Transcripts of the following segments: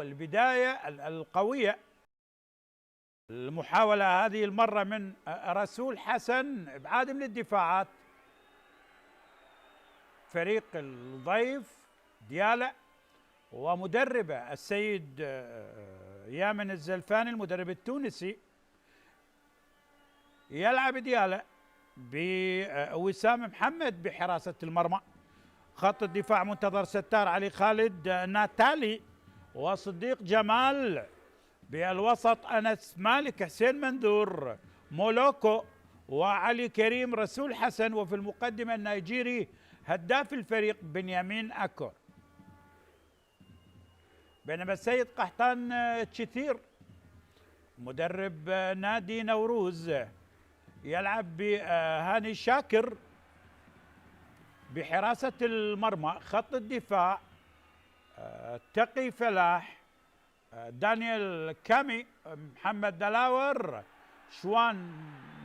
والبداية القوية. المحاولة هذه المرة من رسول حسن، إبعاد من الدفاعات فريق الضيف ديالى، ومدربه السيد يامن الزلفاني المدرب التونسي. يلعب ديالى بوسام محمد بحراسة المرمى. خط الدفاع منتظر ستار علي خالد ناتالي وصديق جمال. بالوسط أنس مالك حسين منذور مولوكو وعلي كريم رسول حسن. وفي المقدمة النيجيري هداف الفريق بنيامين أكور. بينما السيد قحطان تشيثير مدرب نادي نوروز يلعب بهاني شاكر بحراسة المرمى. خط الدفاع تقي فلاح، دانيال كامي، محمد دلاور، شوان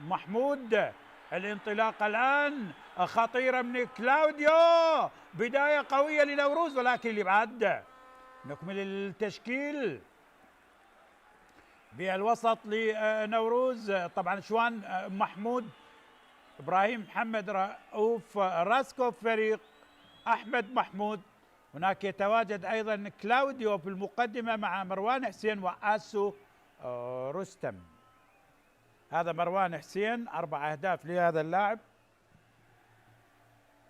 محمود. الانطلاق الآن خطيرة من كلاوديو، بداية قوية لنوروز ولكن الإبعاد. نكمل التشكيل بالوسط لنوروز. طبعا شوان محمود، إبراهيم محمد، رؤوف راسكوف، فريق أحمد محمود. هناك يتواجد أيضا كلاوديو في المقدمة مع مروان حسين وآسو رستم. هذا مروان حسين، 4 أهداف لهذا اللاعب.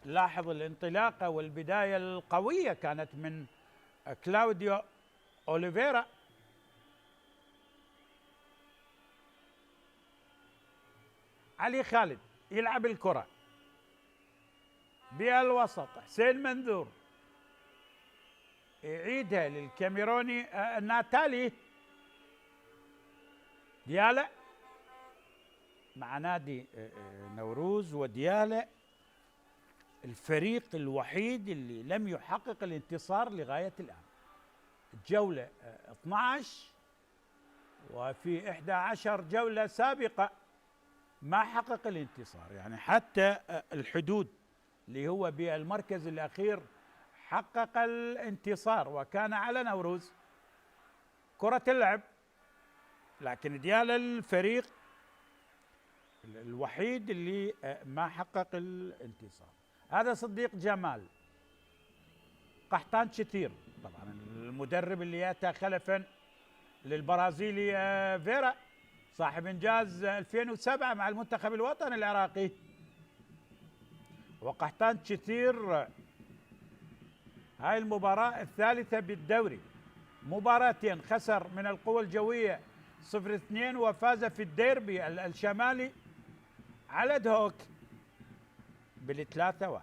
لاحظ الانطلاقة والبداية القوية كانت من كلاوديو أوليفيرا. علي خالد يلعب الكرة بالوسط، حسين منذور يعيدها للكاميروني ناتالي. ديالى مع نادي نوروز، وديالى الفريق الوحيد اللي لم يحقق الانتصار لغاية الآن. الجولة 12 وفي 11 جولة سابقة ما حقق الانتصار، يعني حتى الحدود اللي هو بالمركز الأخير حقق الانتصار وكان على نوروز. كرة اللعب، لكن ديالى الفريق الوحيد اللي ما حقق الانتصار. هذا صديق جمال. قحطان تشيثير طبعا المدرب اللي ياتى خلفا للبرازيلي فيرا صاحب انجاز 2007 مع المنتخب الوطني العراقي. وقحطان تشيثير هاي المباراة الثالثة بالدوري، مباراتين خسر من القوى الجوية 0-2 وفاز في الديربي الشمالي على دهوك بال3-1.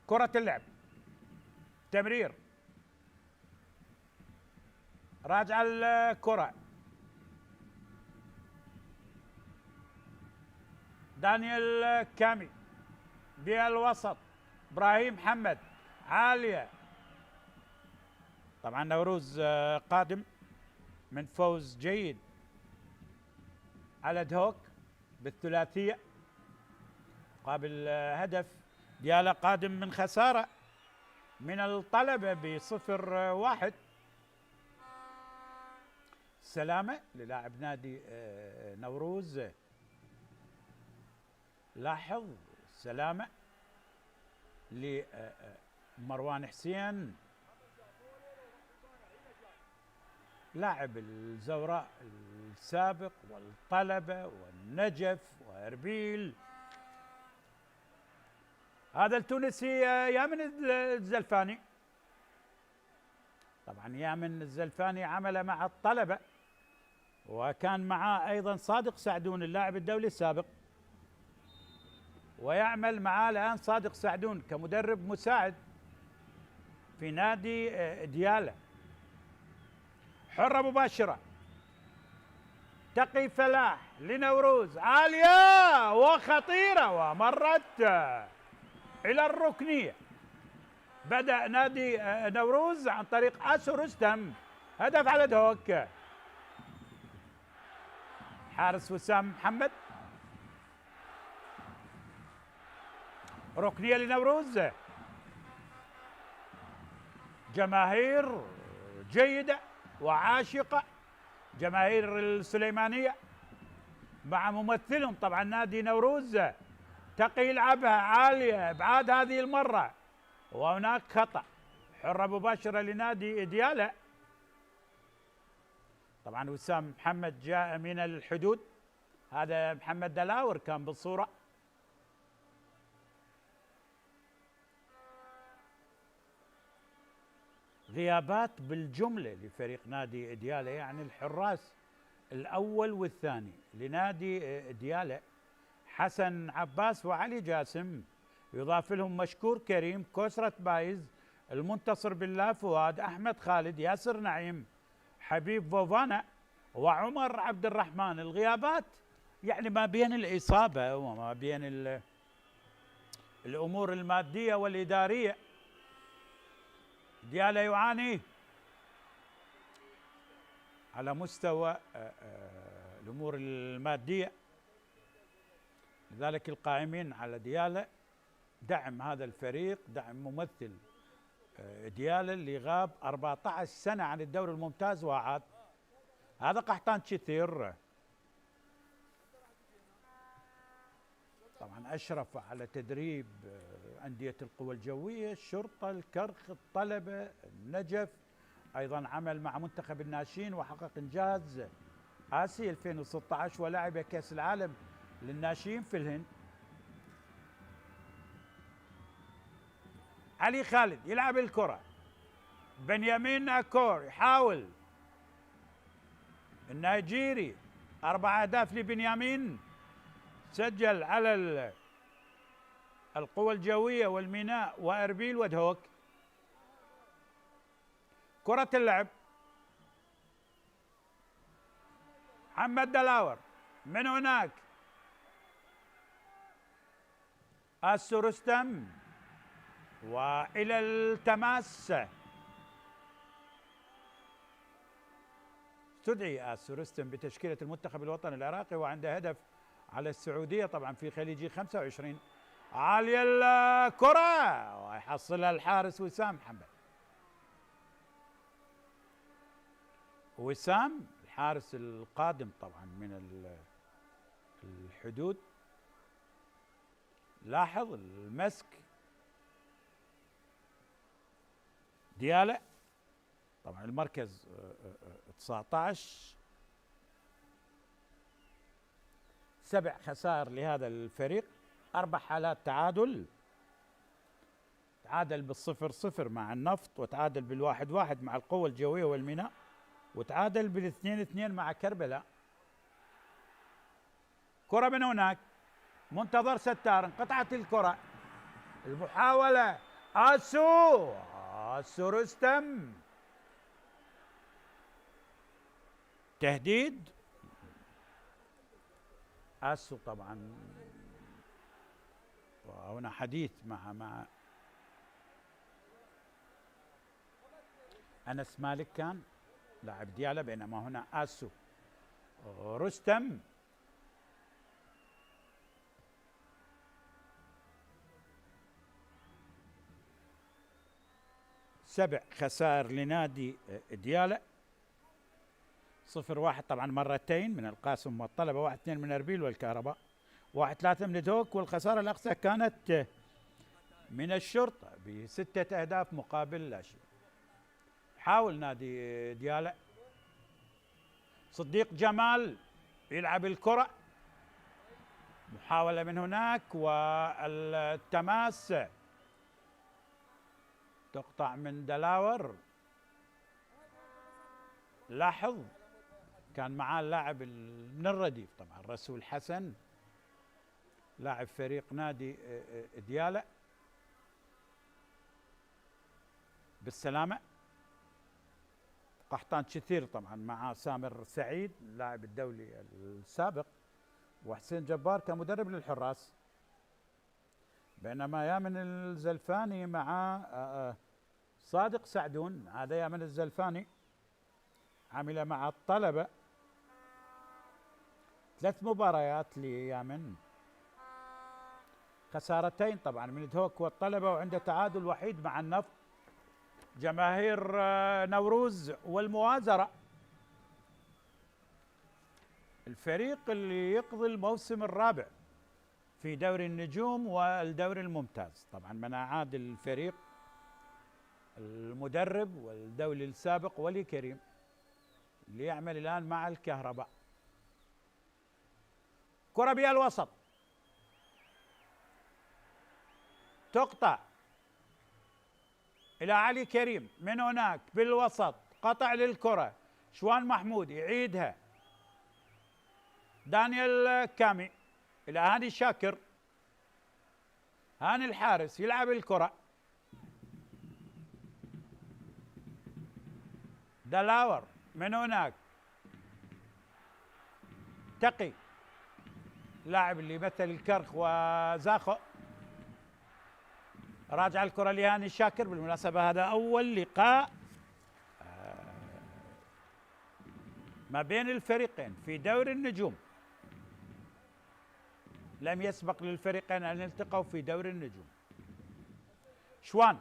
كرة اللعب، تمرير، راجع الكرة، دانيال كامي بالوسط، ابراهيم محمد عالية. طبعا نوروز قادم من فوز جيد على دهوك بالثلاثية قابل هدف. ديالى قادم من خسارة من الطلبة ب0-1. سلامة للاعب نادي نوروز. لاحظ سلامة لمروان حسين لاعب الزوراء السابق والطلبة والنجف وإربيل. هذا التونسي يامن الزلفاني. طبعا يامن الزلفاني عمل مع الطلبة وكان معاه أيضا صادق سعدون اللاعب الدولي السابق، ويعمل معاه الآن صادق سعدون كمدرب مساعد في نادي ديالى. حرة مباشرة، تقي فلاح لنوروز، عالية وخطيرة ومرت إلى الركنية. بدأ نادي نوروز عن طريق آسو رستم، هدف على دهوك. حارس وسام محمد، ركنية لنوروز. جماهير جيدة وعاشقة، جماهير السليمانية مع ممثلهم طبعا نادي نوروز. تقي يلعبها عالية ابعاد هذه المرة، وهناك خطأ، حرة مباشرة لنادي ديالى. طبعا وسام محمد جاء من الحدود، هذا محمد دلاور كان بالصورة. غيابات بالجملة لفريق نادي ديالى، يعني الحراس الأول والثاني لنادي ديالى حسن عباس وعلي جاسم، يضاف لهم مشكور كريم، كوسرة بايز، المنتصر بالله، فؤاد، أحمد خالد، ياسر نعيم، حبيب فوفانا، وعمر عبد الرحمن. الغيابات يعني ما بين الإصابة وما بين الأمور المادية والإدارية، ديالى يعاني على مستوى الأمور المادية. لذلك القائمين على ديالى دعم هذا الفريق، دعم ممثل ديالى اللي غاب 14 سنة عن الدوري الممتاز وعاد. هذا قحطان شثير طبعا أشرف على تدريب أندية القوى الجوية، الشرطة، الكرخ، الطلبة، النجف، أيضا عمل مع منتخب الناشئين وحقق إنجاز آسيا 2016 ولعب كأس العالم للناشئين في الهند. علي خالد يلعب الكرة، بنيامين أكور يحاول، النيجيري 4 أهداف لبنيامين، سجل على القوى الجوية والميناء وأربيل ودهوك. كرة اللعب، محمد دلاور من هناك، آسو رستم، وإلى التماس، استدعي آسو رستم بتشكيلة المنتخب الوطني العراقي وعنده هدف على السعودية طبعا في خليجي 25. عالية الكرة ويحصلها الحارس وسام محمد. وسام الحارس القادم طبعا من الحدود، لاحظ المسك ديالى طبعا المركز 19. 7 خسائر لهذا الفريق، 4 حالات تعادل، تعادل بال0-0 مع النفط، وتعادل بال1-1 مع القوة الجوية والميناء، وتعادل بال2-2 مع كربلاء. كرة من هناك، منتظر ستار، انقطعت الكرة، المحاولة، آسو رستم، تهديد آسو طبعا. وهنا حديث مع أنس مالك كان لاعب ديالى، بينما هنا آسو رستم. سبع خسائر لنادي ديالى، 0-1 طبعا مرتين من القاسم والطلبة، 1-2 من أربيل والكهرباء، 1-3 من دوك، والخسارة الأقصى كانت من الشرطة ب6 أهداف مقابل لا شيء. حاول نادي ديالى، صديق جمال يلعب الكرة، محاولة من هناك، والتماس تقطع من دلاور. لاحظ كان معاه اللاعب من الرديف طبعا رسول حسن، لاعب فريق نادي ديالى، بالسلامة. قحطان شثير طبعا مع سامر سعيد اللاعب الدولي السابق، وحسين جبار كمدرب للحراس، بينما يامن الزلفاني مع صادق سعدون. هذا يامن الزلفاني عمل مع الطلبة 3 مباريات ليامن، خسارتين طبعا من دهوك والطلبة، وعنده تعادل وحيد مع النفط. جماهير نوروز والمؤازرة، الفريق اللي يقضي الموسم الرابع في دوري النجوم والدوري الممتاز. طبعا من أعاد الفريق المدرب والدولي السابق ولي كريم اللي يعمل الآن مع الكهرباء. كرة بها الوسط تقطع إلى علي كريم، من هناك بالوسط قطع للكرة، شوان محمود يعيدها دانيال كامي إلى هاني شاكر، هاني الحارس يلعب الكرة، دلاور من هناك، تقي لاعب اللي يمثل الكرخ وزاخو، راجع الكرة لهاني شاكر. بالمناسبة هذا أول لقاء ما بين الفريقين في دوري النجوم، لم يسبق للفريقين أن يلتقوا في دوري النجوم. شوان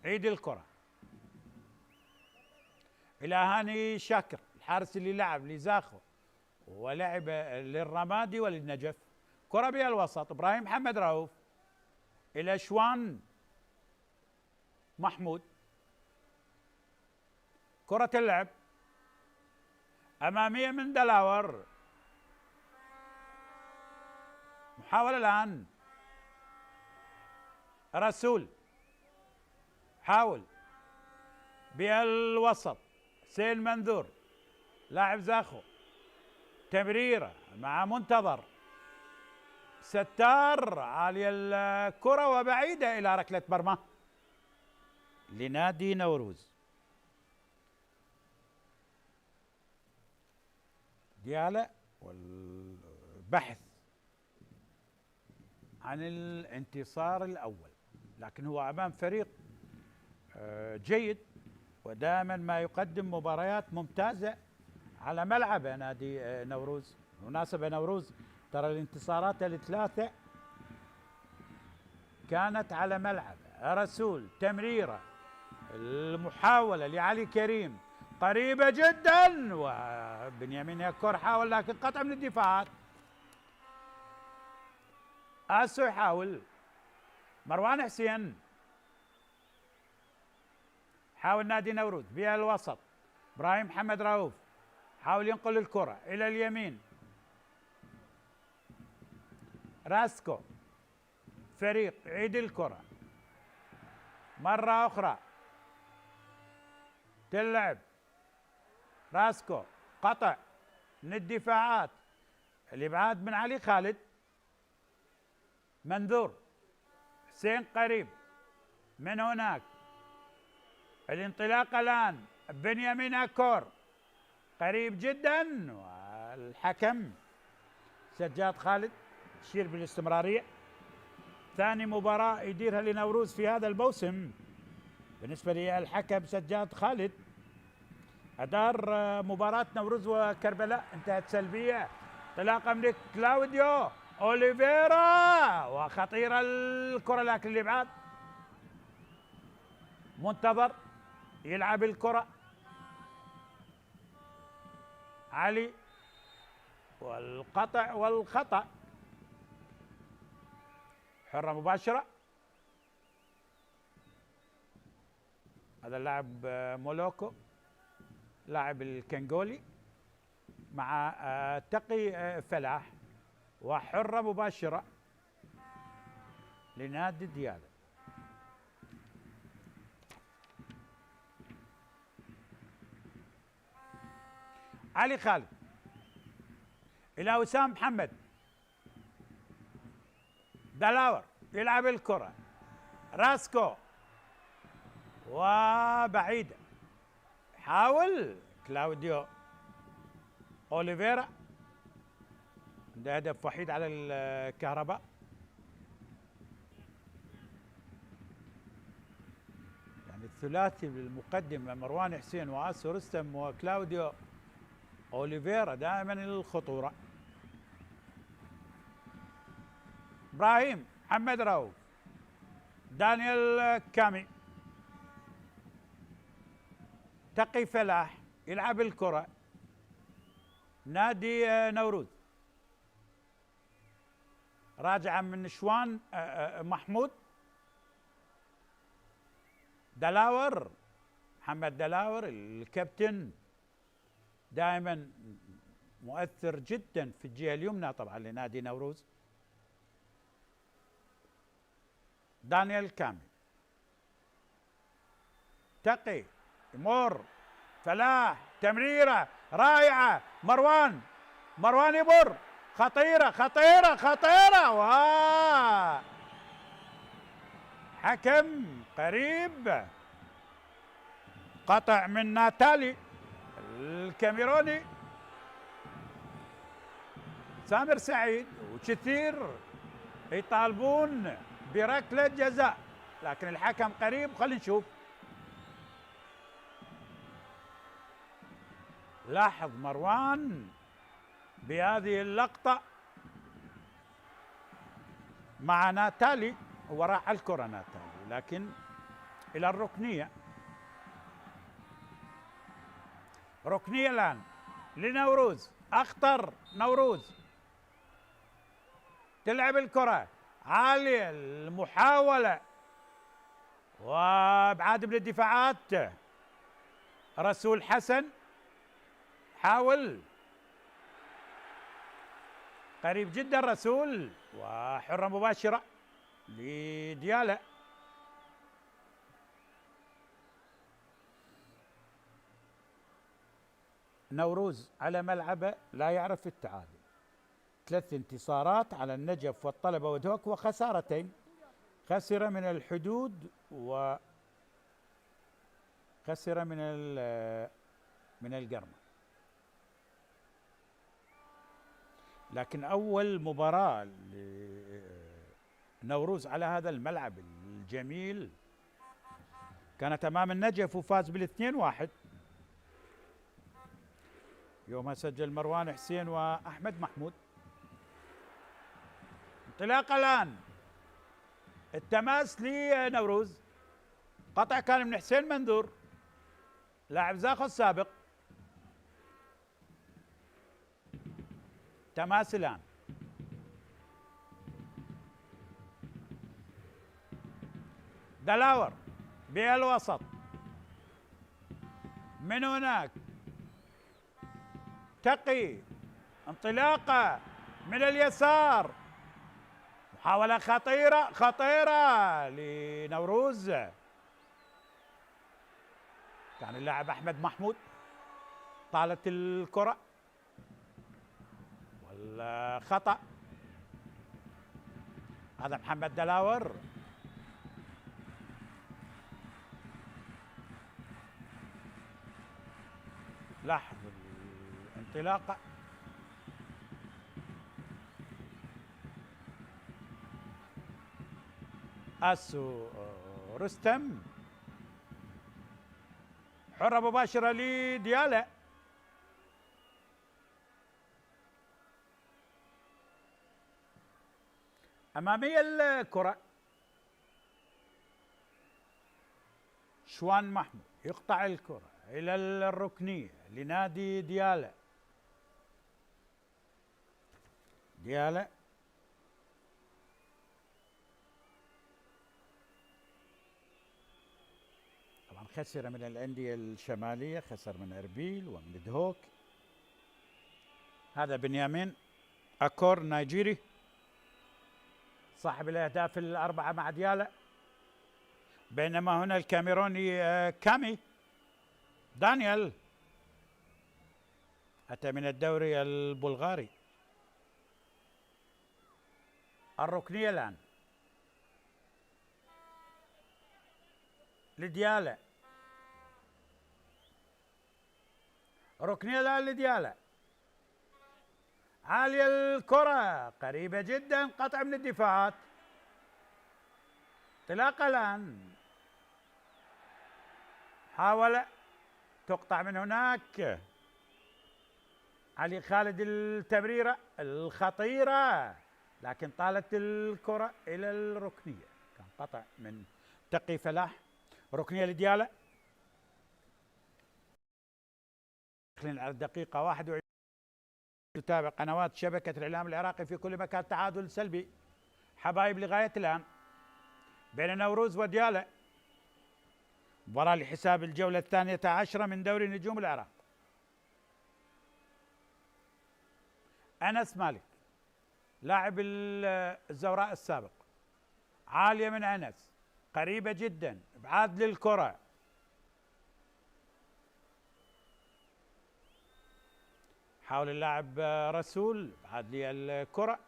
عيد الكرة إلى هاني شاكر الحارس اللي لعب لزاخو ولعب للرمادي وللنجف. كرة بها الوسط إبراهيم محمد رؤوف إلى شوان محمود، كرة اللعب أمامية من دلاور، محاولة الآن رسول، حاول بالوسط حسين منذور لاعب زاخو، تمريرة مع منتظر، ستار عالية الكرة وبعيدة إلى ركلة مرمى لنادي نوروز. ديالا والبحث عن الانتصار الأول، لكن هو أمام فريق جيد ودائما ما يقدم مباريات ممتازة على ملعب نادي نوروز. بالمناسبة نوروز ترى الانتصارات الثلاثة كانت على ملعب. رسول تمريرة، المحاولة لعلي كريم قريبة جدا، وبنيامين يكور حاول لكن قطع من الدفاعات. آسو يحاول، مروان حسين حاول نادي نوروز بها الوسط، إبراهيم محمد رؤوف حاول ينقل الكرة إلى اليمين، راسكو فريق عيد الكرة مرة أخرى تلعب، راسكو قطع من الدفاعات، الإبعاد من علي خالد، منذور حسين قريب من هناك، الانطلاق الآن بنيامين أكور قريب جدا، والحكم سجاد خالد يشير بالاستمرارية. ثاني مباراة يديرها لنوروز في هذا الموسم. بالنسبة للحكم سجاد خالد أدار مباراة نوروز وكربلاء انتهت سلبية، انطلاقة من كلاوديو أوليفيرا وخطيرة الكرة لكن الإبعاد، منتظر يلعب الكرة، علي والقطع والخطأ، حرة مباشرة. هذا اللاعب مولوكو لاعب الكنغولي مع تقي فلاح، وحرة مباشرة لنادي ديالا. علي خالد إلى وسام محمد، دلاور يلعب الكرة، راسكو وبعيدة، حاول كلاوديو أوليفيرا، عنده هدف وحيد على الكهرباء. يعني الثلاثي المقدم مروان حسين وآسو رستم وكلاوديو أوليفيرا دائما الخطورة. إبراهيم محمد رؤوف، دانيال كامي، تقي فلاح يلعب الكرة، نادي نوروز راجعة من شوان محمود دلاور، محمد دلاور الكابتن دائما مؤثر جدا في الجهة اليمنى طبعا لنادي نوروز. دانيال كامل، تقي يمر، فلاح تمريرة رائعة، مروان يمر، خطيرة خطيرة خطيرة، حكم قريب، قطع من ناتالي الكاميروني سامر سعيد، وكثير يطالبون بركلة جزاء لكن الحكم قريب. خلينا نشوف. لاحظ مروان بهذه اللقطة مع ناتالي، هو راح الكرة ناتالي لكن إلى الركنية. ركنية الآن لنوروز، أخطر نوروز، تلعب الكرة عالية، المحاولة وابعاد من الدفاعات. رسول حسن حاول، قريب جدا رسول، وحرة مباشرة لديالا. نوروز على ملعبه لا يعرف التعادل، 3 انتصارات على النجف والطلبة ودهوك وخسارتين، خسر من الحدود وخسر من القرمة. لكن أول مباراة لنوروز على هذا الملعب الجميل كانت أمام النجف وفاز بال2-1. يومها سجل مروان حسين وأحمد محمود. انطلاقة الآن، التماس لنوروز، قطع كان من حسين منذور لاعب زاخو السابق. تماس الآن، دلاور بالوسط، من هناك تقي، انطلاقة من اليسار، محاولة خطيرة خطيرة لنوروز، كان اللاعب أحمد محمود، طالت الكرة والخطأ. هذا محمد دلاور، لاحظ الانطلاقة، اسو رستم، حرة مباشرة لديالا، أمامية الكرة، شوان محمود يقطع الكرة إلى الركنية لنادي ديالا. ديالا طبعا خسر من الأندية الشمالية، خسر من أربيل ومن دهوك. هذا بنيامين أكور نيجيري صاحب الأهداف الأربعة مع ديالا، بينما هنا الكاميروني كامي دانيال أتى من الدوري البلغاري. الركنية الآن لديالا، ركنية الآن لديالا، عالية الكرة قريبة جدا، قطع من الدفاعات، انطلاقة الآن، حاول تقطع من هناك، علي خالد التمريرة الخطيرة لكن طالت الكرة إلى الركنية، كان قطع من تقي فلاح. ركنية لديالا، على الدقيقة 21. تتابع قنوات شبكة الإعلام العراقي في كل مكان. تعادل سلبي حبايب لغاية الآن بين نوروز وديالى، مباراة لحساب الجولة 12 من دوري نجوم العراق. أنس مالك لاعب الزوراء السابق، عالية من أنس، قريبة جدا، ابعاد للكرة، حاول اللاعب رسول ابعاد لي الكرة،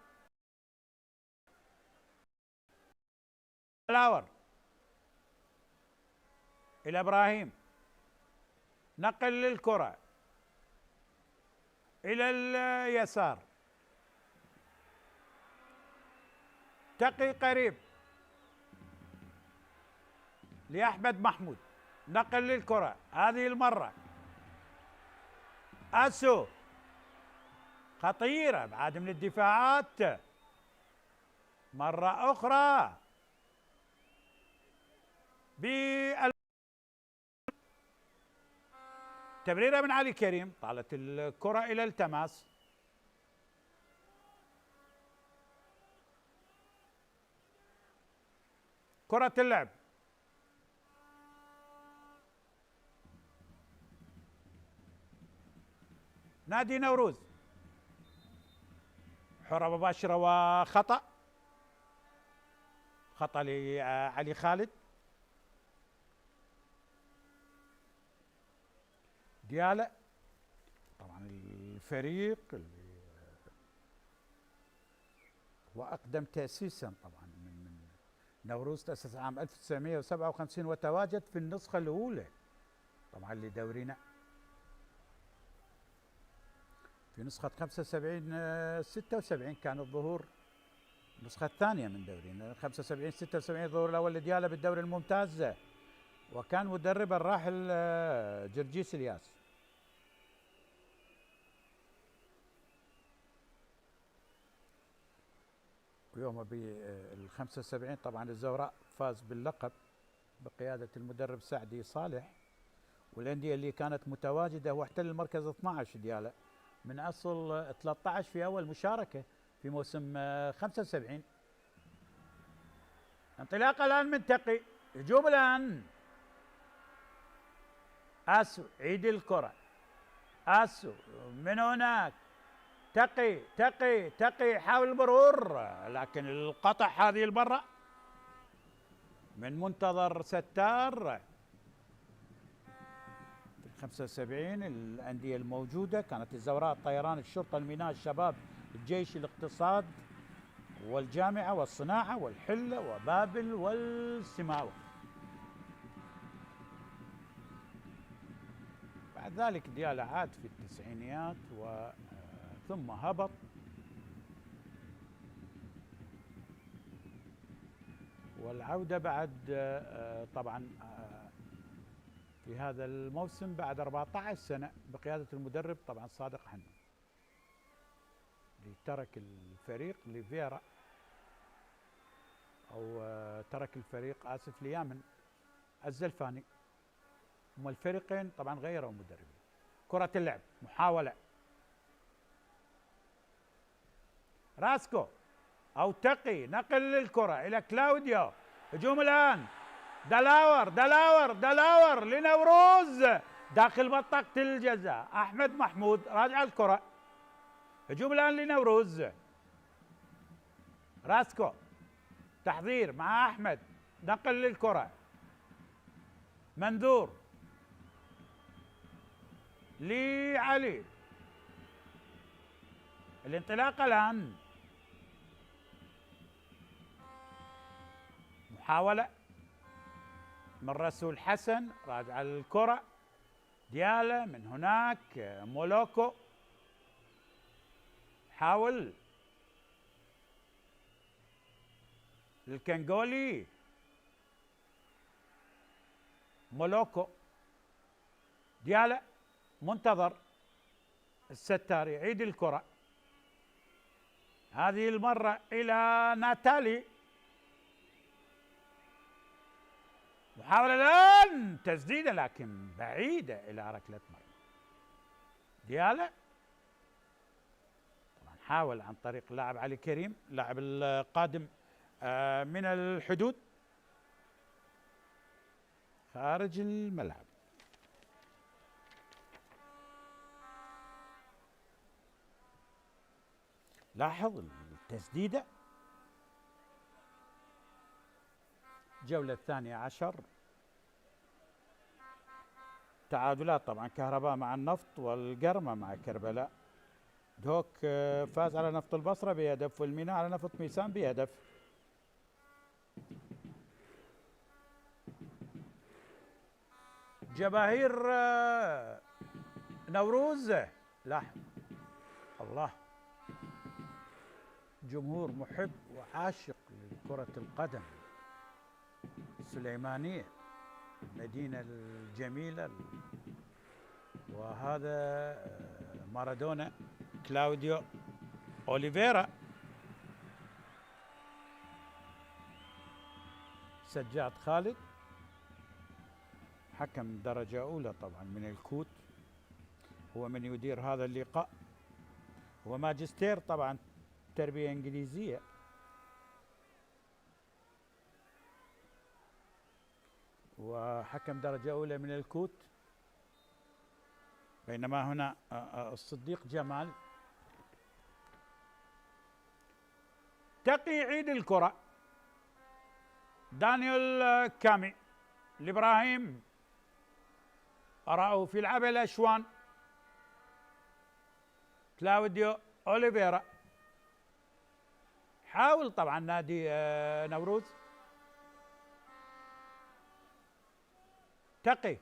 دلاور إلى إبراهيم، نقل للكرة إلى اليسار، تقي قريب لأحمد محمود، نقل للكرة هذه المرة أسو، خطيرة بعد من الدفاعات مرة أخرى تمريرة من علي كريم، طالت الكرة إلى التماس، كرة اللعب نادي نوروز، حرة مباشرة وخطأ، خطأ لعلي خالد. ديالى طبعا الفريق اللي هو أقدم تأسيسا طبعا من نوروز، تأسس عام 1957 وتواجد في النسخة الأولى طبعا لدورنا. في نسخة 75 76 كان الظهور، النسخة الثانية من دورينا 75 76 الظهور الأول لديالى بالدوري الممتاز، وكان مدربا الراحل جرجيس الياس. ويوم بال 75 طبعا الزوراء فاز باللقب بقيادة المدرب سعدي صالح، والأندية اللي كانت متواجدة واحتل المركز 12 ديالى من أصل 13 في أول مشاركة في موسم 75. انطلاقة الآن من تقي، هجوم الآن أسو، عيد الكرة أسو من هناك، تقي حاول المرور، لكن القطع هذه المرة من منتظر ستار. في 75 الأندية الموجودة كانت الزوراء، الطيران، الشرطة، الميناء، الشباب، الجيش، الاقتصاد والجامعة والصناعة والحلة وبابل والسماوة. بعد ذلك ديالى عاد في التسعينيات ثم هبط، والعودة بعد طبعا في هذا الموسم بعد 14 سنة بقيادة المدرب طبعا صادق حنون، اللي ترك الفريق لفيرا أو ترك الفريق آسف ليامن الزلفاني. هم الفريقين طبعا غيروا مدربين. كرة اللعب، محاولة راسكو أو تقي، نقل للكرة إلى كلاوديو، هجوم الآن دلاور لنوروز داخل منطقة الجزاء، أحمد محمود راجع الكرة، هجوم الآن لنوروز، راسكو تحضير مع أحمد، نقل للكرة، منذور لعلي، الانطلاقة الآن، محاولة من رسول حسن راجع الكرة، ديالى من هناك، مولوكو حاول الكنغولي، مولوكو، ديالى منتظر الستار يعيد الكرة هذه المرة إلى ناتالي، محاولة الآن تسديدة لكن بعيدة إلى ركلة مرمى. ديالا طبعا حاول عن طريق اللاعب علي كريم، لاعب القادم من الحدود خارج الملعب. لاحظ التسديدة. الجولة الثانية عشر، تعادلات طبعا، كهرباء مع النفط والقرمة مع كربلاء. دهوك فاز على نفط البصرة بهدف، والميناء على نفط ميسان بهدف. جماهير نوروز، لاحظ الله، جمهور محب وعاشق لكرة القدم السليمانية، المدينة الجميلة. وهذا مارادونا كلاوديو أوليفيرا، سجاد خالد حكم درجة أولى طبعا من الكوت، هو من يدير هذا اللقاء، هو ماجستير طبعا تربية إنجليزية. وحكم درجة أولى من الكوت. بينما هنا الصديق جمال. تقي عيد الكرة، دانيال كامي لإبراهيم رؤوف، يلعب الأشوان كلاوديو أوليفيرا. حاول طبعا نادي نوروز، تقي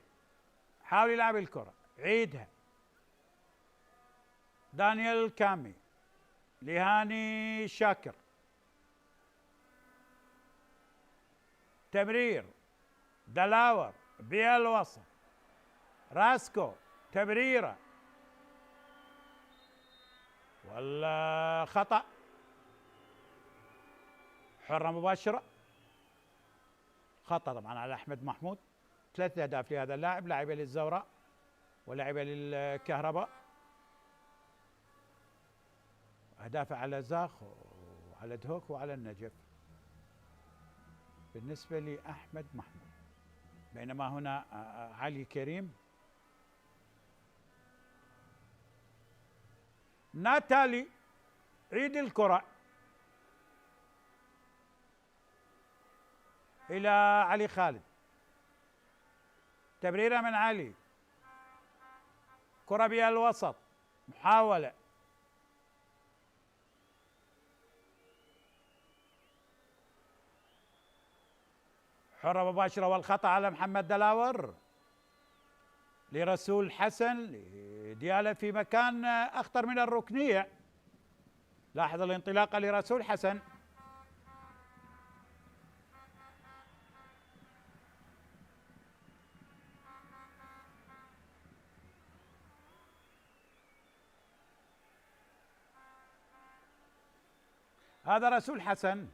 حاول يلعب الكرة، عيدها دانيال كامي لهاني شاكر، تمرير دلاور بالوسط، راسكو تمريره ولا خطأ، حرة مباشرة، خطأ طبعا على أحمد محمود. 3 أهداف لهذا اللاعب، لاعبة للزوراء ولاعبة للكهرباء، أهدافه على زاخ وعلى دهوك وعلى النجف بالنسبة لأحمد محمود. بينما هنا علي كريم، ناتالي عيد الكرة إلى علي خالد، تمريرة من علي، كرة بها الوسط، محاولة حرة مباشرة، والخطأ على محمد دلاور لرسول حسن لديالا في مكان أخطر من الركنية. لاحظ الانطلاقة لرسول حسن، هذا رسول حسن.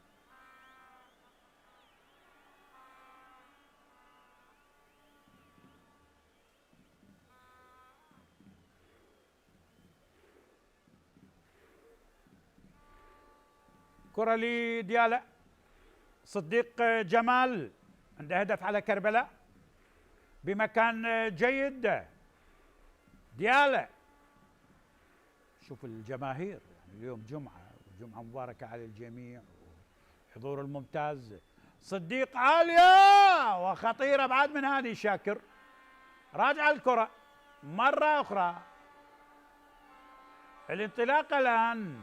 كرة لديالا، صديق جمال عنده هدف على كربلاء بمكان جيد. ديالا، شوف الجماهير، يعني اليوم جمعة وجمعة مباركة على الجميع، حضور الممتاز. صديق عالية وخطيرة بعد من هذه شاكر، راجع الكرة مرة أخرى، الانطلاقة الآن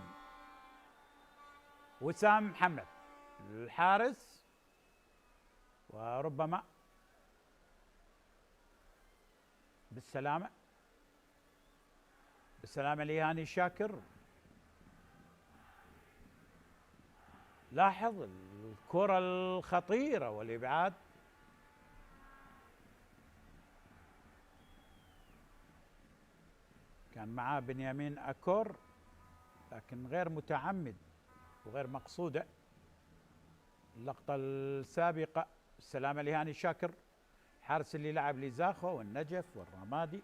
وسام محمد الحارس، وربما بالسلامة لهاني شاكر. لاحظ الكرة الخطيرة والإبعاد، كان معاه بنيامين أكور لكن غير متعمد وغير مقصودة. اللقطة السابقة السلامة لهاني شاكر، حارس اللي لعب لزاخو والنجف والرمادي.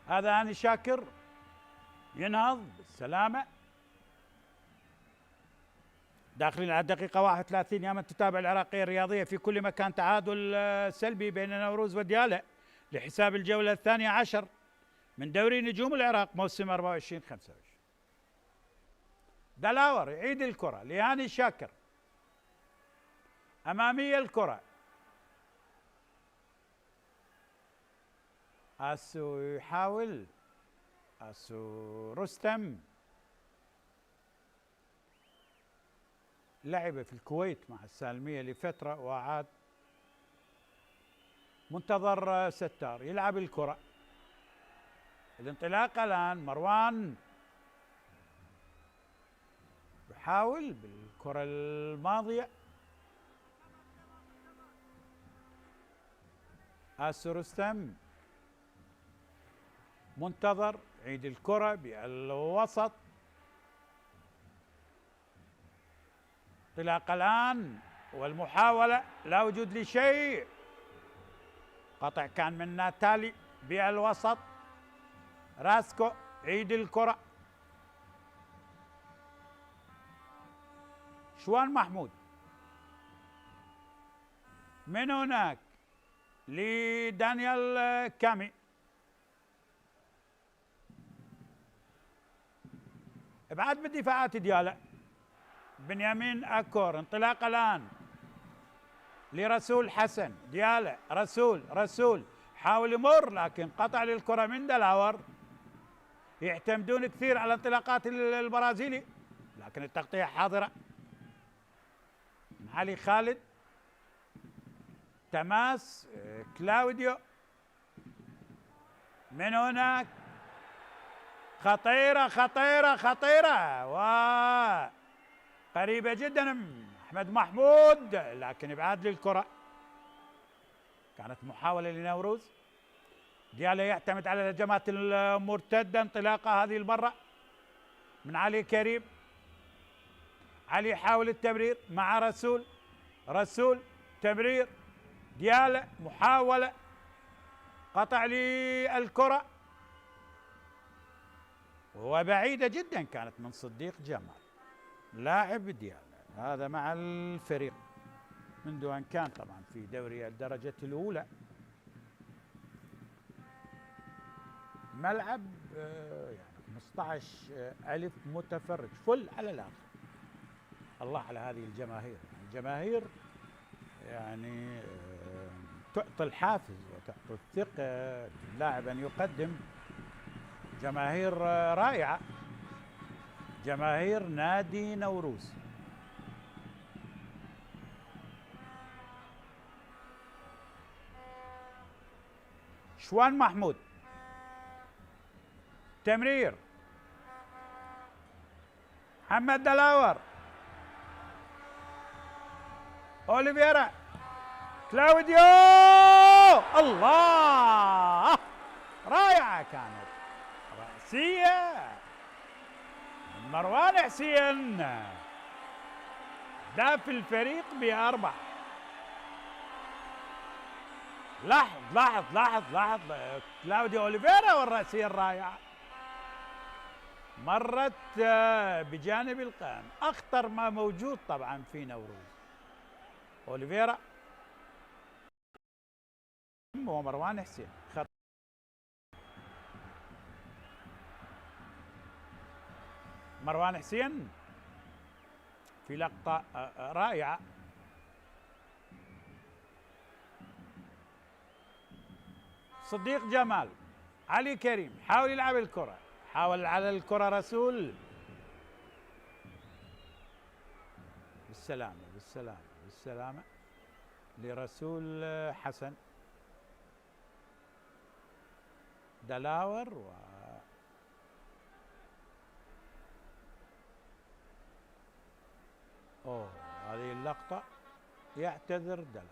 هذا هاني شاكر ينهض بالسلامة. داخلين على الدقيقة 31 يا من تتابع العراقية الرياضية في كل مكان. تعادل سلبي بين نوروز وديالى لحساب الجولة 12 من دوري نجوم العراق موسم 24-25. دلاور يعيد الكرة لهاني شاكر، أمامية الكرة، أسو يحاول، أسو رستم لعب في الكويت مع السالمية لفترة وعاد. منتظر ستار يلعب الكرة، الانطلاقة الآن. مروان يحاول بالكرة الماضية، آسو رستم منتظر يعيد الكرة بالوسط. انطلاقة الآن والمحاولة، لا وجود لشيء. قطع كان من ناتالي بالوسط. راسكو يعيد الكرة، شوان محمود من هناك لدانيال كامي. ابعاد بالدفاعات دياله. بنيامين اكور، انطلاقه الان لرسول حسن. دياله رسول حاول يمر لكن قطع للكره من دلاور. يعتمدون كثير على انطلاقات البرازيلي لكن التغطيه حاضره. علي خالد، تماس كلاوديو من هناك. خطيرة وقريبة جدا أحمد محمود لكن إبعاد للكرة. كانت محاولة لنوروز. ديالى يعتمد على الهجمات المرتدة. انطلاقة هذه المرة من علي كريم. علي يحاول التمرير مع رسول تمرير. ديالى محاولة، قطع للكرة وبعيدة جدا كانت من صديق جمال لاعب ديالى. هذا مع الفريق منذ أن كان طبعا في دوري الدرجة الأولى. ملعب يعني 15,000 متفرج فل على الآخر. الله على هذه الجماهير، الجماهير يعني تعطي الحافز وتعطي الثقة اللاعب أن يقدم. جماهير رائعة، جماهير نادي نوروز. شوان محمود، تمرير محمد دلاور، أوليفيرا، كلاوديو. الله، رائعة كانت، رأسية من مروان حسين. داف الفريق ب4. لاحظ كلاوديو أوليفيرا والرأسية الرائعة مرت بجانب القائم. أخطر ما موجود طبعا في نوروز أوليفيرا ومروان حسين. مروان حسين في لقطة رائعة. صديق جمال، علي كريم حاول يلعب الكرة، حاول على الكرة رسول. بالسلامة لرسول حسن. دلاور هذه اللقطة يعتذر دلاور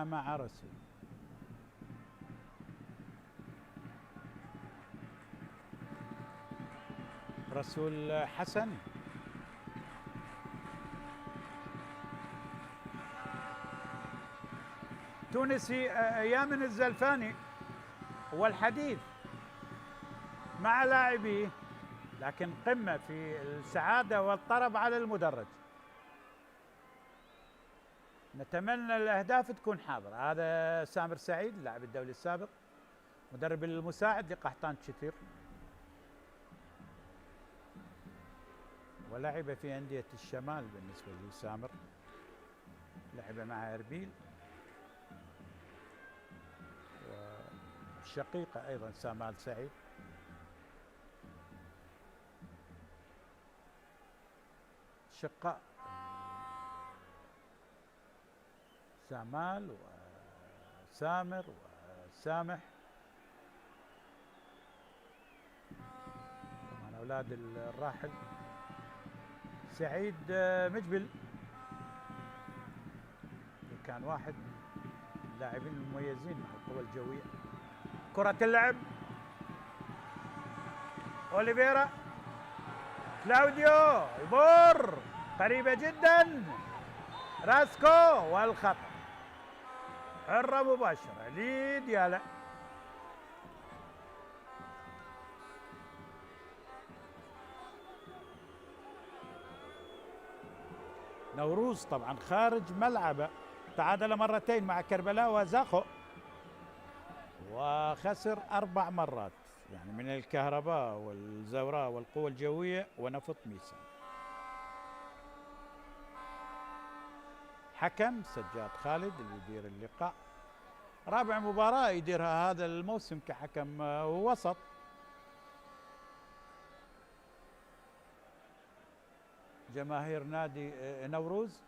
مع رسول حسن. تونسي يامن الزلفاني والحديث مع لاعبيه، لكن قمة في السعادة والطرب على المدرج. نتمنى الأهداف تكون حاضرة. هذا سامر سعيد اللاعب الدولي السابق، مدرب المساعد لقحطان شتير، ولعب في أندية الشمال. بالنسبة لسامر لعب مع إربيل، والشقيقة أيضا سامال سعيد. شقاء سامال وسامر وسامح، طبعا أولاد الراحل سعيد مجبل، كان واحد من اللاعبين المميزين مع القوى الجوية. كرة اللعب أوليفيرا، كلاوديو يمر قريبة جدا، راسكو والخطأ، حرة مباشرة لديالا. نوروز طبعا خارج ملعبه، تعادل مرتين مع كربلاء وزاخو، وخسر 4 مرات، يعني من الكهرباء والزوراء والقوى الجوية ونفط ميسان. حكم سجاد خالد اللي يدير اللقاء، رابع مباراة يديرها هذا الموسم كحكم وسط. جماهير نادي نوروز،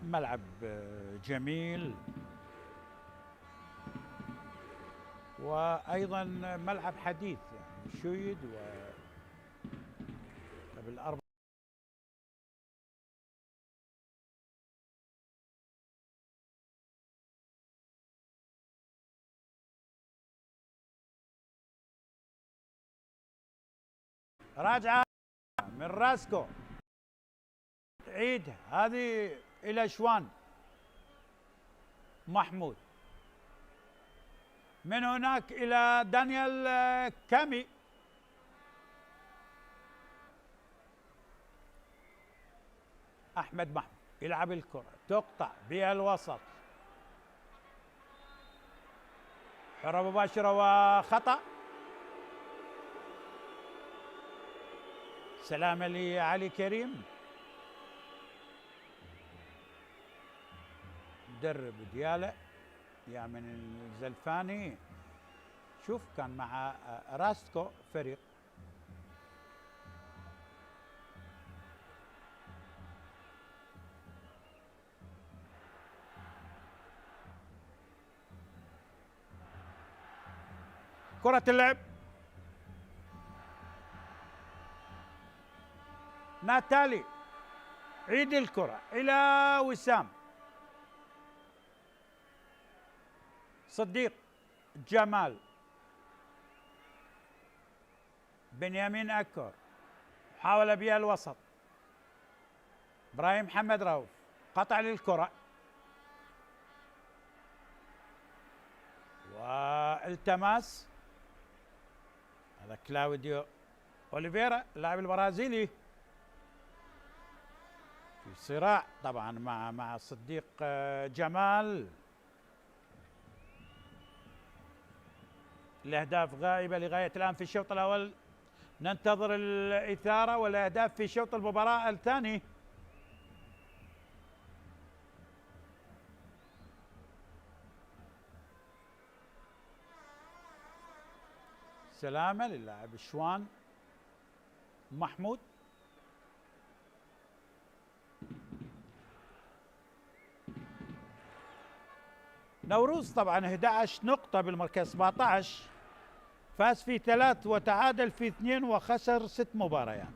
ملعب جميل، وايضا ملعب حديث يعني شيد قبل 4. راجعة من راسكو، تعيد هذه إلى شوان محمود، من هناك إلى دانيال كامي، أحمد محمود يلعب الكرة تقطع بها الوسط، حرة مباشرة وخطأ. سلامة لعلي كريم، مدرب ديالا يا من الزلفاني، شوف كان مع راستكو فريق. كرة اللعب ناتالي، عيد الكرة إلى وسام، صديق جمال، بنيامين أكور، حاول بها الوسط، إبراهيم محمد رؤوف، قطع للكرة والتماس، هذا كلاوديو أوليفيرا اللاعب البرازيلي، في صراع طبعا مع صديق جمال. الأهداف غائبة لغاية الآن في الشوط الأول، ننتظر الإثارة والأهداف في شوط المباراة الثاني. سلامة للاعب شوان محمود، نوروز طبعا 11 نقطة بالمركز 17، فاز في 3 وتعادل في 2 وخسر 6 مباريات،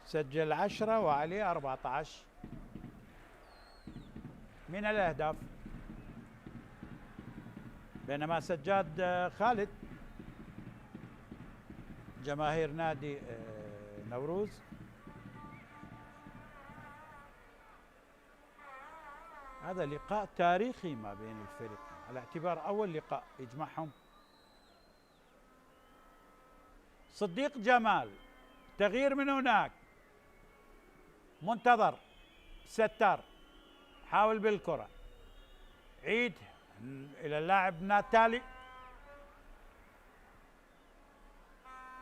سجل 10 وعليه 14 من الأهداف، بينما سجاد خالد جماهير نادي نوروز هذا لقاء تاريخي ما بين الفريقين على اعتبار أول لقاء يجمعهم. صديق جمال، تغيير من هناك، منتظر، ستار، حاول بالكرة، عيد إلى اللاعب ناتالي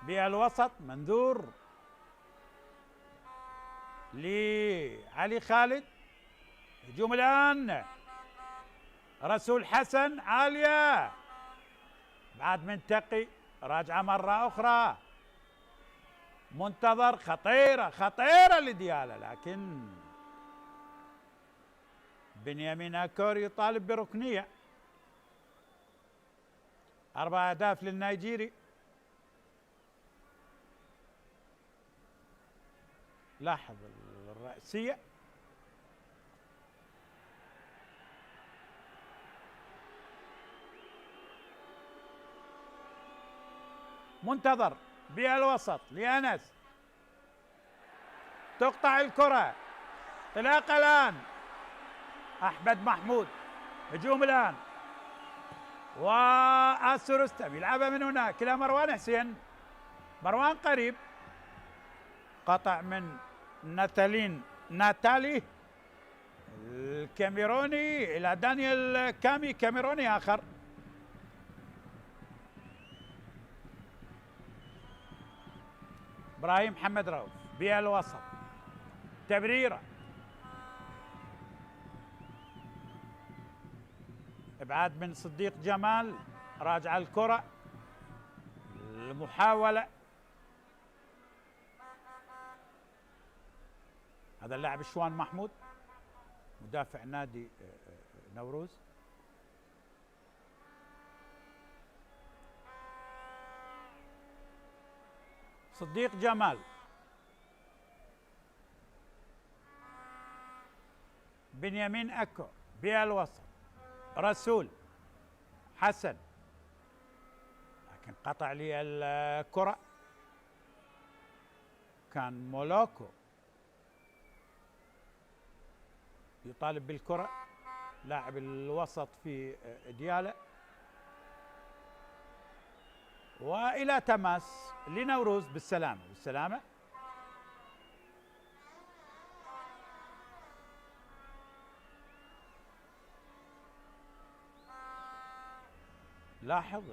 بالوسط، منذور لعلي خالد، هجوم الآن، رسول حسن عالية، بعد منتقي، راجعة مرة أخرى، منتظر، خطيرة خطيرة لديالا، لكن بنيامين أكور يطالب بركنية. 4 أهداف للنيجيري. لاحظ الرأسية، منتظر بالوسط لأنس، تقطع الكرة، انطلاقة الآن، أحمد محمود، هجوم الآن، وآسر رستم يلعبها من هناك إلى مروان حسين، مروان قريب، قطع من ناتالي الكاميروني إلى دانيال كامي، كاميروني آخر، إبراهيم محمد رؤوف بالوسط، تبريرة، ابعاد من صديق جمال، راجع الكرة، المحاولة، هذا اللاعب شوان محمود مدافع نادي نوروز. صديق جمال، بنيامين أكو بالوسط، رسول حسن، لكن قطع لي الكرة، كان مولوكو يطالب بالكرة، لاعب الوسط في ديالا، وإلى تماس لنوروز بالسلامة بالسلامة. لاحظ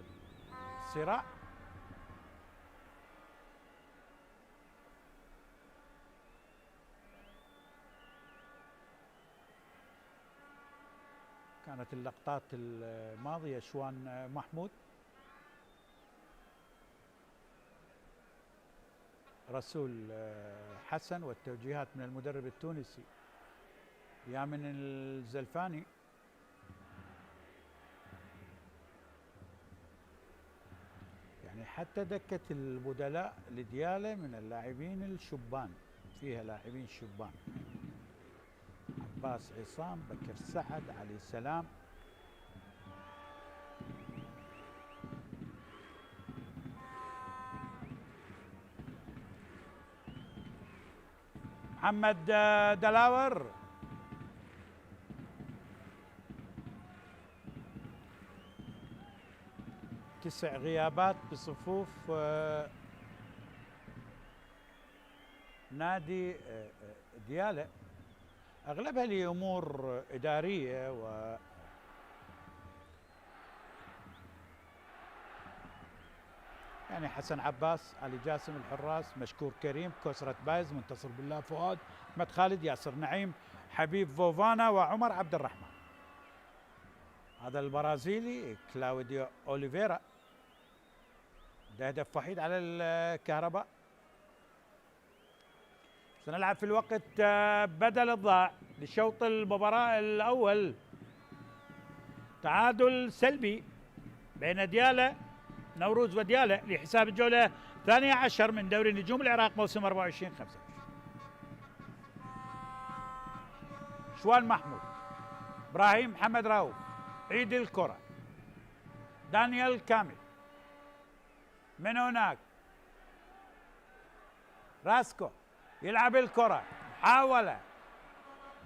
الصراع، كانت اللقطات الماضية شوان محمود، رسول حسن، والتوجيهات من المدرب التونسي يامن الزلفاني. يعني حتى دكة البدلاء لديالا من اللاعبين الشبان، فيها لاعبين شبان، عباس عصام، بكر سعد، علي سلام، محمد دلاور، تسع غيابات بصفوف نادي ديالا، اغلبها لامور اداريه يعني حسن عباس، علي جاسم الحراس، مشكور كريم، كسرة بايز، منتصر بالله فؤاد، احمد خالد، ياسر نعيم، حبيب فوفانا، وعمر عبد الرحمن. هذا البرازيلي كلاوديو اوليفيرا ده هدف وحيد على الكهرباء. سنلعب في الوقت بدل الضاع لشوط المباراة الأول، تعادل سلبي بين ديالا نوروز وديالا لحساب الجولة 12 من دوري نجوم العراق موسم 24-25. شوان محمود، إبراهيم محمد رؤوف، عيد الكرة، دانيال كامل، من هناك راسكو يلعب الكرة، محاولة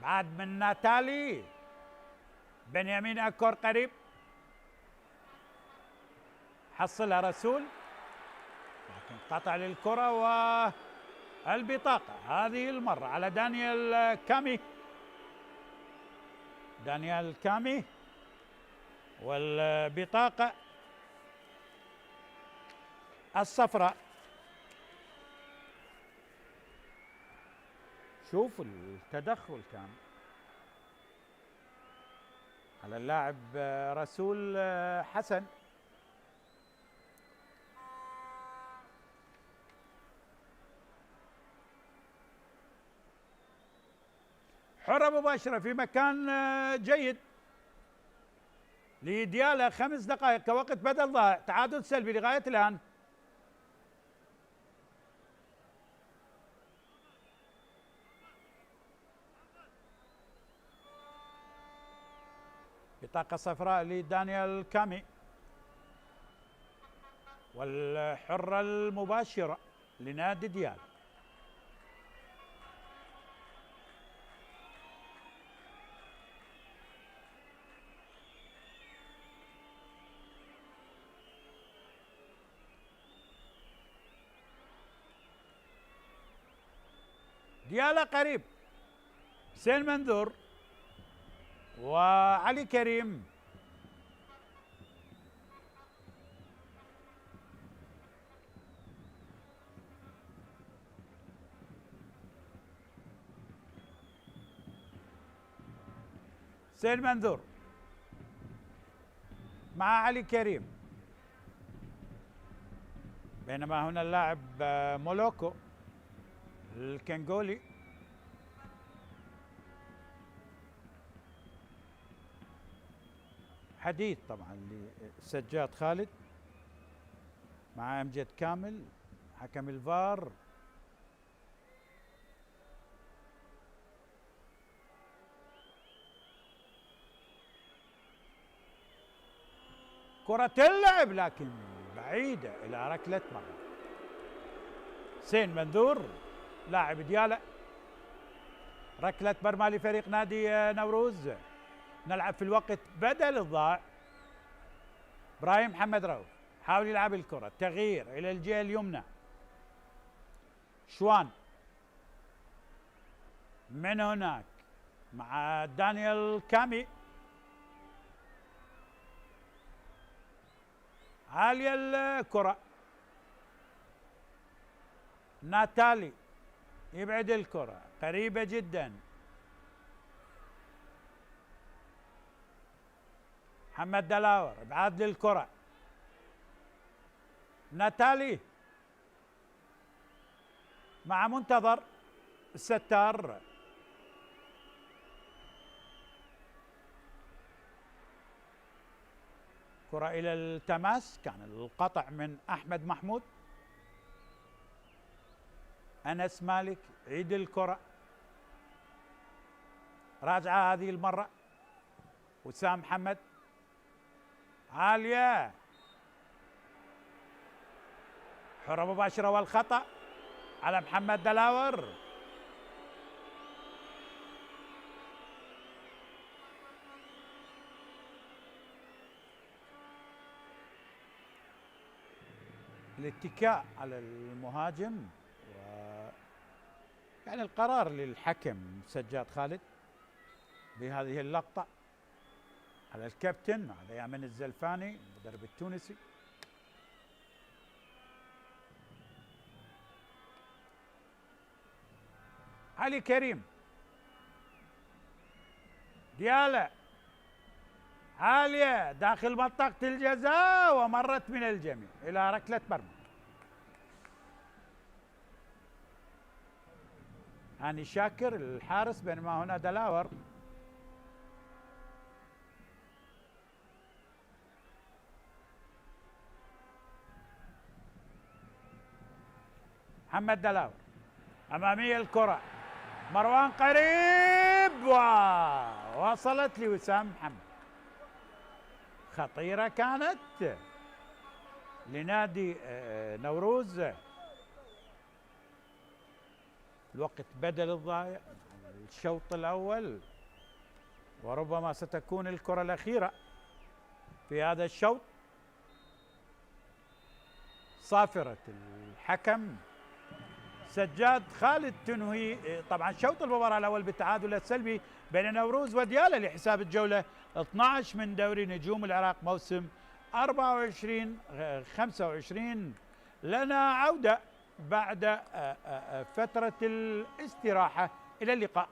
بعد من ناتالي، بنيامين أكور قريب، حصلها رسول لكن قطع للكرة والبطاقة هذه المرة على دانيال كامي. دانيال كامي والبطاقة الصفراء. شوف التدخل كان على اللاعب رسول حسن. حرة مباشرة في مكان جيد لديالا، 5 دقائق كوقت بدل ضائع، تعادل سلبي لغاية الآن. بطاقة صفراء لدانيال كامي، والحرة المباشرة لنادي ديالا. ديالا قريب، حسين منذور وعلي كريم. حسين منذور مع علي كريم، بينما هنا اللاعب مولوكو الكنغولي. حديث طبعا لسجاد خالد مع امجد كامل حكم الفار. كرة اللعب لكن بعيدة إلى ركلة مرمى. حسين منذور لاعب ديالا، ركلة مرمى لفريق نادي نوروز. نلعب في الوقت بدل الضائع. ابراهيم محمد رؤوف حاول يلعب الكرة، تغيير إلى الجهة اليمنى. شوان من هناك مع دانيال كامي، عالية الكرة. ناتالي يبعد الكرة قريبة جدا. محمد دلاور ابعاد للكرة. ناتالي مع منتظر الستار. كرة إلى التماس، كان القطع من أحمد محمود. أنس مالك عيد الكرة، راجعة هذه المرة. وسام محمد عالية، حرة مباشرة والخطأ على محمد دلاور. الاتكاء على المهاجم يعني القرار للحكم سجاد خالد بهذه اللقطة على الكابتن، هذا يامن الزلفاني المدرب التونسي. علي كريم، ديالا عالية داخل منطقة الجزاء ومرت من الجميع إلى ركلة مرمى. هاني شاكر الحارس، بينما هنا دلاور. محمد دلاور أمامية الكرة، مروان قريب ووصلت لوسام محمد. خطيرة كانت لنادي نوروز. الوقت بدل الضايع الشوط الأول، وربما ستكون الكرة الأخيرة في هذا الشوط. صافرة الحكم سجاد خالد تنوي. طبعا شوط المباراة الأول بالتعادل السلبي بين نوروز وديالى لحساب الجولة 12 من دوري نجوم العراق موسم 24-25. لنا عودة بعد فترة الاستراحة. إلى اللقاء.